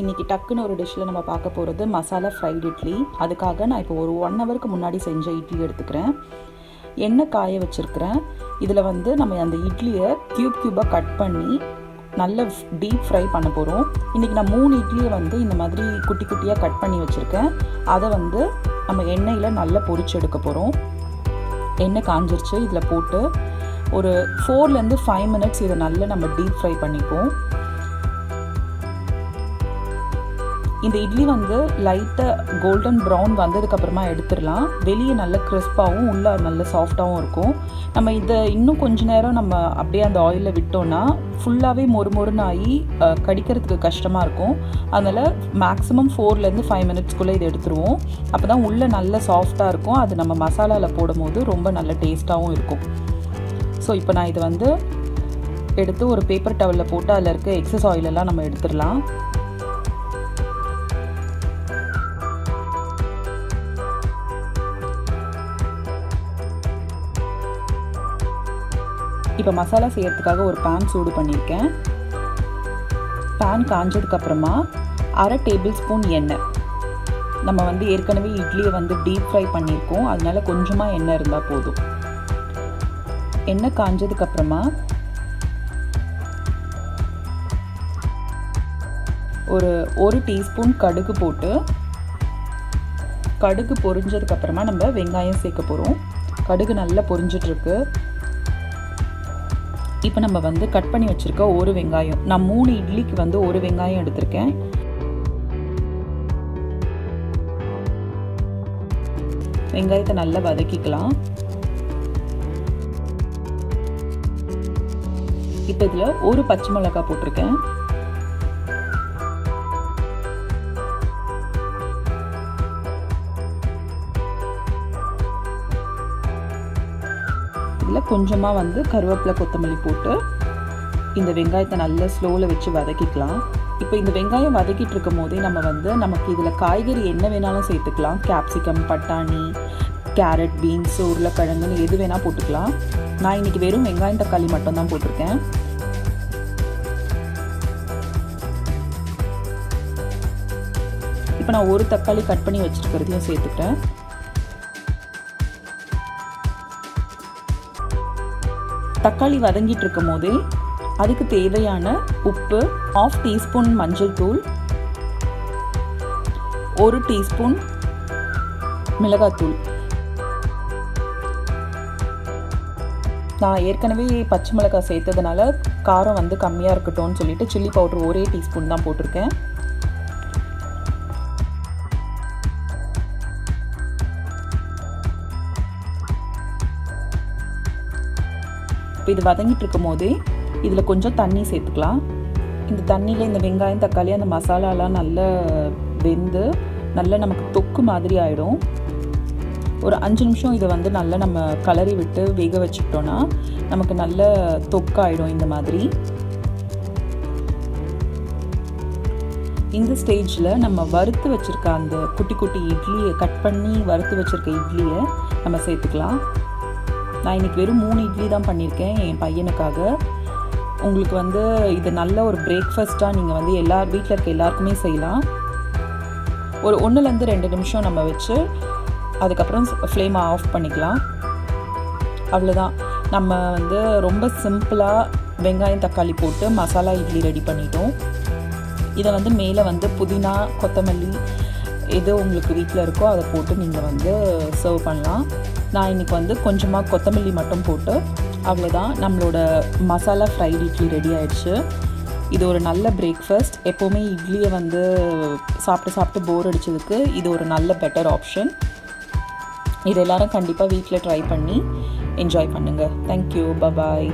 இன்றைக்கி டக்குன்னு ஒரு டிஷ்ஷில் நம்ம பார்க்க போகிறது மசாலா ஃப்ரைட் இட்லி. அதுக்காக நான் இப்போ ஒரு 1 ஹவருக்கு முன்னாடி செஞ்ச இட்லி எடுத்துக்கிறேன். எண்ணெய் காய வச்சுருக்கிறேன். இதில் வந்து நம்ம அந்த இட்லியை க்யூபாக கட் பண்ணி நல்ல டீப் ஃப்ரை பண்ண போகிறோம். இன்றைக்கி நான் 3 இட்லியை வந்து இந்த மாதிரி குட்டி குட்டியாக கட் பண்ணி வச்சுருக்கேன். அதை வந்து நம்ம எண்ணெயில் நல்லா பொரிச்சு எடுக்க போகிறோம். எண்ணெய் காஞ்சிருச்சு. இதில் போட்டு ஒரு 4 to 5 மினிட்ஸ் இதை நல்லா நம்ம டீப் ஃப்ரை பண்ணிப்போம். இந்த இட்லி வந்து லைட்டாக கோல்டன் ப்ரௌன் வந்ததுக்கப்புறமா எடுத்துடலாம். வெளியே நல்ல கிறிஸ்பாகவும் உள்ளே நல்ல சாஃப்டாகவும் இருக்கும். நம்ம இதை இன்னும் கொஞ்ச நேரம் நம்ம அப்படியே அந்த ஆயிலில் விட்டோன்னா ஃபுல்லாகவே மொறுமொறுன்னு ஆகி கடிக்கிறதுக்கு கஷ்டமாக இருக்கும். அதனால் மேக்ஸிமம் 4 to 5 மினிட்ஸ்க்குள்ளே இதை எடுத்துருவோம். அப்போ தான் உள்ளே நல்ல சாஃப்டாக இருக்கும். அது நம்ம மசாலாவில் போடும் போது ரொம்ப நல்ல டேஸ்ட்டாகவும் இருக்கும். ஸோ இப்போ நான் இதை வந்து எடுத்து ஒரு பேப்பர் டவலில் போட்டு அதில் இருக்க எக்ஸஸ் ஆயிலெல்லாம் நம்ம எடுத்துடலாம். இப்போ மசாலா செய்கிறதுக்காக ஒரு பேன் சூடு பண்ணியிருக்கேன். பேன் காஞ்சதுக்கப்புறமா 1/2 டேபிள் ஸ்பூன் எண்ணெய். நம்ம வந்து ஏற்கனவே இட்லியை வந்து டீப் ஃப்ரை பண்ணியிருக்கோம். அதனால கொஞ்சமாக எண்ணெய் இருந்தால் போதும். எண்ணெய் காஞ்சதுக்கப்புறமா ஒரு 1 டீஸ்பூன் கடுகு போட்டு, கடுகு பொரிஞ்சதுக்கப்புறமா நம்ம வெங்காயம் சேர்க்க போகிறோம். கடுகு நல்லா பொரிஞ்சிட்ருக்கு. இப்போ நம்ம வந்து கட் பண்ணி வச்சுருக்க ஒரு வெங்காயம், நான் 3 இட்லிக்கு வந்து ஒரு வெங்காயம் எடுத்திருக்கேன். வெங்காயத்தை நல்லா வதக்கிக்கலாம். இப்போ இதில் ஒரு பச்சை மிளகாய் போட்டிருக்கேன். இதில் கொஞ்சமாக வந்து கருவேப்பிலை கொத்தமல்லி போட்டு இந்த வெங்காயத்தை நல்லா ஸ்லோவில் வச்சு வதக்கிக்கலாம். இப்போ இந்த வெங்காயம் வதக்கிட்டு இருக்கும் போதே நம்ம வந்து நமக்கு இதில் காய்கறி என்ன வேணாலும் சேர்த்துக்கலாம். கேப்சிகம், பட்டாணி, கேரட், பீன்ஸ், உருளைக்கிழங்குன்னு எது வேணால் போட்டுக்கலாம். நான் இன்றைக்கி வெறும் வெங்காயம் தக்காளி மட்டும்தான் போட்டிருக்கேன். இப்போ நான் ஒரு தக்காளி கட் பண்ணி வச்சுருக்கிறதையும் சேர்த்துக்கிறேன். தக்காளி வதங்கிட்டு இருக்கும் போதே அதுக்கு தேவையான உப்பு, 1/2 டீஸ்பூன் மஞ்சள் தூள், 1 டீஸ்பூன் மிளகாத்தூள். நான் ஏற்கனவே பச்சை மிளகாய் சேர்த்ததுனால காரம் வந்து கம்மியாக இருக்கட்டும்னு சொல்லிட்டு சில்லி பவுடர் 1 டீஸ்பூன் தான் போட்டிருக்கேன். இப்போ இது வதங்கிட்டு இருக்கும் போதே இதில் கொஞ்சம் தண்ணி சேர்த்துக்கலாம். இந்த தண்ணியில் இந்த வெங்காயம், தக்காளி, அந்த மசாலாலாம் நல்லா வெந்து நல்லா நமக்கு தொக்கு மாதிரி ஆகிடும். ஒரு 5 நிமிஷம் இதை வந்து நல்லா நம்ம கலரி விட்டு வேக வச்சுக்கிட்டோன்னா நமக்கு நல்ல தொக்காயிடும் இந்த மாதிரி. இந்த ஸ்டேஜில் நம்ம வறுத்து வச்சுருக்க அந்த குட்டி குட்டி இட்லியை கட் பண்ணி வறுத்து வச்சுருக்க இட்லியை நம்ம சேர்த்துக்கலாம். நான் இன்றைக்கி வெறும் 3 இட்லி தான் பண்ணியிருக்கேன் என் பையனுக்காக. உங்களுக்கு வந்து இது நல்ல ஒரு பிரேக்ஃபாஸ்ட்டாக நீங்கள் வந்து வீட்டில் இருக்க எல்லாருக்குமே செய்யலாம். ஒரு 1 to 2 நிமிஷம் நம்ம வச்சு அதுக்கப்புறம் ஃப்ளேமை ஆஃப் பண்ணிக்கலாம். அவ்வளோதான். நம்ம வந்து ரொம்ப சிம்பிளாக வெங்காயம் தக்காளி போட்டு மசாலா இட்லி ரெடி பண்ணிட்டோம். இதை வந்து மேலே வந்து புதினா, கொத்தமல்லி எது உங்களுக்கு வீட்டில் இருக்கோ அதை போட்டு நீங்கள் வந்து சர்வ் பண்ணலாம். நான் இன்றைக்கி வந்து கொஞ்சமாக கொத்தமல்லி மட்டும் போட்டு அவ்வளோதான். நம்மளோட மசாலா ஃப்ரைட் இட்லி ரெடி ஆயிடுச்சு. இது ஒரு நல்ல பிரேக்ஃபாஸ்ட். எப்போவுமே இட்லியை வந்து சாப்பிட்டு போர் அடித்ததுக்கு இது ஒரு நல்ல பெட்டர் ஆப்ஷன். இது எல்லோரும் கண்டிப்பாக வீட்டில் ட்ரை பண்ணி என்ஜாய் பண்ணுங்கள். தேங்க்யூ. பாய்.